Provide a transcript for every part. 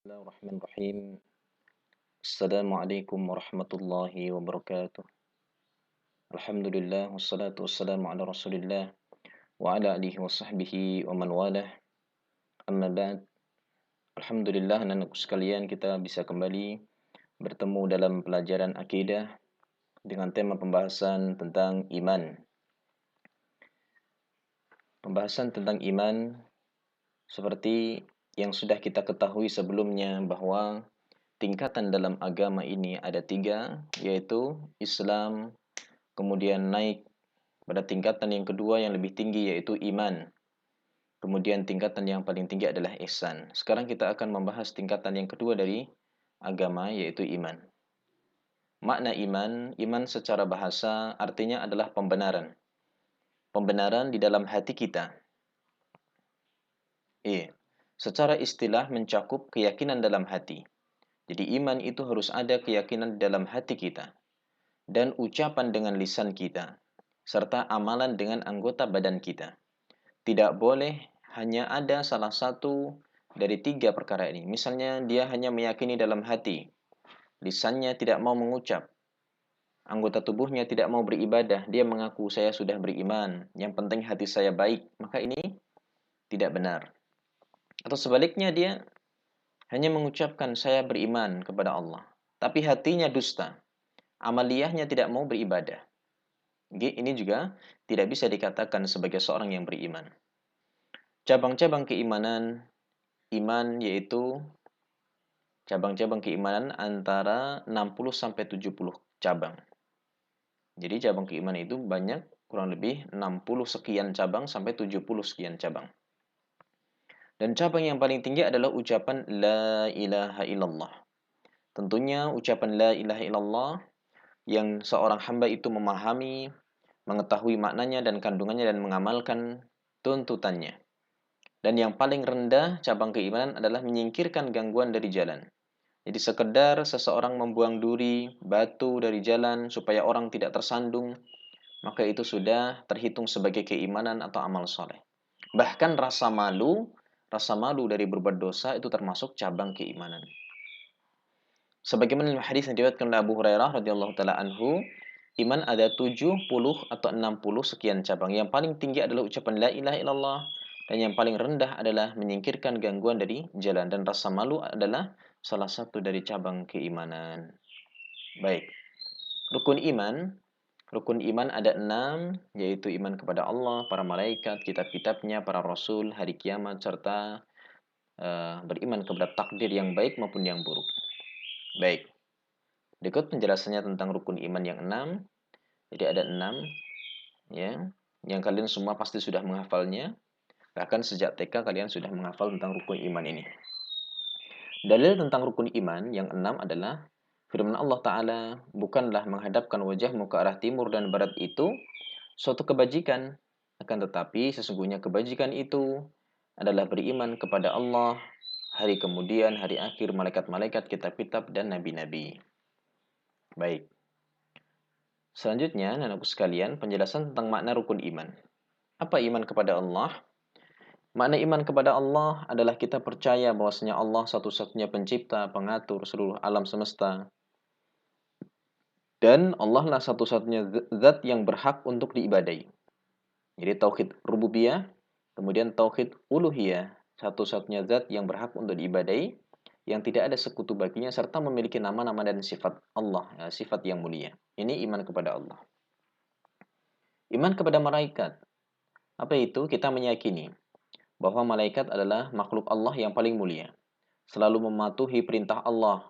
Bismillahirrahmanirrahim. Assalamualaikum warahmatullahi wabarakatuh. Alhamdulillah wassalatu wassalamu ala Rasulillah wa ala alihi wa sahbihi wa man walah. Amma ba'd. Alhamdulillah anak-anakku sekalian, kita bisa kembali bertemu dalam pelajaran akidah dengan tema pembahasan tentang iman. Pembahasan tentang iman seperti yang sudah kita ketahui sebelumnya bahwa tingkatan dalam agama ini ada tiga, yaitu Islam, kemudian naik pada tingkatan yang kedua yang lebih tinggi yaitu iman. Kemudian tingkatan yang paling tinggi adalah ihsan. Sekarang kita akan membahas tingkatan yang kedua dari agama yaitu iman. Makna iman, iman secara bahasa artinya adalah pembenaran. Pembenaran di dalam hati kita. Secara istilah mencakup keyakinan dalam hati. Jadi iman itu harus ada keyakinan dalam hati kita dan ucapan dengan lisan kita serta amalan dengan anggota badan kita. Tidak boleh hanya ada salah satu dari tiga perkara ini. Misalnya dia hanya meyakini dalam hati, lisannya tidak mau mengucap, anggota tubuhnya tidak mau beribadah, dia mengaku saya sudah beriman, yang penting hati saya baik, maka ini tidak benar. Atau sebaliknya dia hanya mengucapkan saya beriman kepada Allah, tapi hatinya dusta, amaliyahnya tidak mau beribadah. Ini juga tidak bisa dikatakan sebagai seorang yang beriman. Cabang-cabang keimanan, iman yaitu cabang-cabang keimanan antara 60 sampai 70 cabang. Jadi cabang keimanan itu banyak, kurang lebih 60 sekian cabang sampai 70 sekian cabang. Dan cabang yang paling tinggi adalah ucapan la ilaha illallah. Tentunya ucapan la ilaha illallah yang seorang hamba itu memahami, mengetahui maknanya dan kandungannya dan mengamalkan tuntutannya. Dan yang paling rendah cabang keimanan adalah menyingkirkan gangguan dari jalan. Jadi sekedar seseorang membuang duri, batu dari jalan supaya orang tidak tersandung, maka itu sudah terhitung sebagai keimanan atau amal soleh. Bahkan rasa malu dari berbuat dosa itu termasuk cabang keimanan. Sebagaimana dalam hadis yang diriwayatkan oleh Abu Hurairah radhiyallahu taala anhu, iman ada 70 atau 60 sekian cabang. Yang paling tinggi adalah ucapan la ilaha illallah dan yang paling rendah adalah menyingkirkan gangguan dari jalan, dan rasa malu adalah salah satu dari cabang keimanan. Baik. Rukun iman. Rukun iman ada 6, yaitu iman kepada Allah, para malaikat, kitab-kitabnya, para rasul, hari kiamat, serta beriman kepada takdir yang baik maupun yang buruk. Baik. Berikut penjelasannya tentang rukun iman yang 6. Jadi ada 6, ya, yang kalian semua pasti sudah menghafalnya. Bahkan sejak TK kalian sudah menghafal tentang rukun iman ini. Dalil tentang rukun iman yang 6 adalah firman Allah Ta'ala, bukanlah menghadapkan wajahmu ke arah timur dan barat itu suatu kebajikan, akan tetapi sesungguhnya kebajikan itu adalah beriman kepada Allah, hari kemudian, hari akhir, malaikat-malaikat, kitab-kitab, dan nabi-nabi. Baik. Selanjutnya, anakku sekalian, penjelasan tentang makna rukun iman. Apa iman kepada Allah? Makna iman kepada Allah adalah kita percaya bahwasanya Allah satu-satunya pencipta, pengatur seluruh alam semesta. Dan Allah lah satu-satunya zat yang berhak untuk diibadahi. Jadi tauhid rububiyah, kemudian tauhid uluhiyah, satu-satunya zat yang berhak untuk diibadahi, yang tidak ada sekutu baginya, serta memiliki nama-nama dan sifat Allah, sifat yang mulia. Ini iman kepada Allah. Iman kepada malaikat. Apa itu? Kita meyakini bahwa malaikat adalah makhluk Allah yang paling mulia, selalu mematuhi perintah Allah,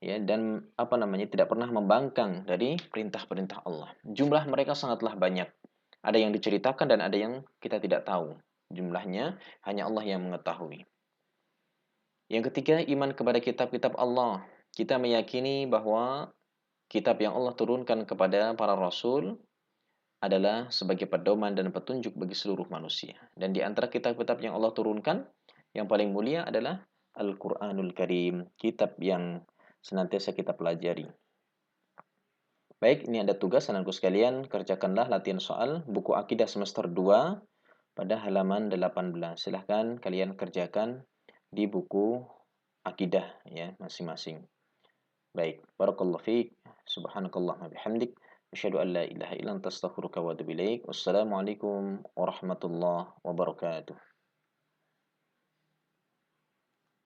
ya, dan tidak pernah membangkang dari perintah-perintah Allah. Jumlah mereka sangatlah banyak. Ada yang diceritakan dan ada yang kita tidak tahu. Jumlahnya hanya Allah yang mengetahui. Yang ketiga, iman kepada kitab-kitab Allah. Kita meyakini bahwa kitab yang Allah turunkan kepada para rasul adalah sebagai pedoman dan petunjuk bagi seluruh manusia. Dan di antara kitab-kitab yang Allah turunkan, yang paling mulia adalah Al-Quranul Karim, kitab yang senantiasa kita pelajari. Baik, ini ada tugas anakku sekalian, kerjakanlah latihan soal buku Akidah semester 2 pada halaman 18. Silahkan kalian kerjakan di buku akidah ya masing-masing. Baik, barakallahu fiik. Subhanakallahumma bihamdik, asyhadu an la ilaha illa anta astaghfiruka wa atubu ilaik. Wassalamualaikum warahmatullahi wabarakatuh.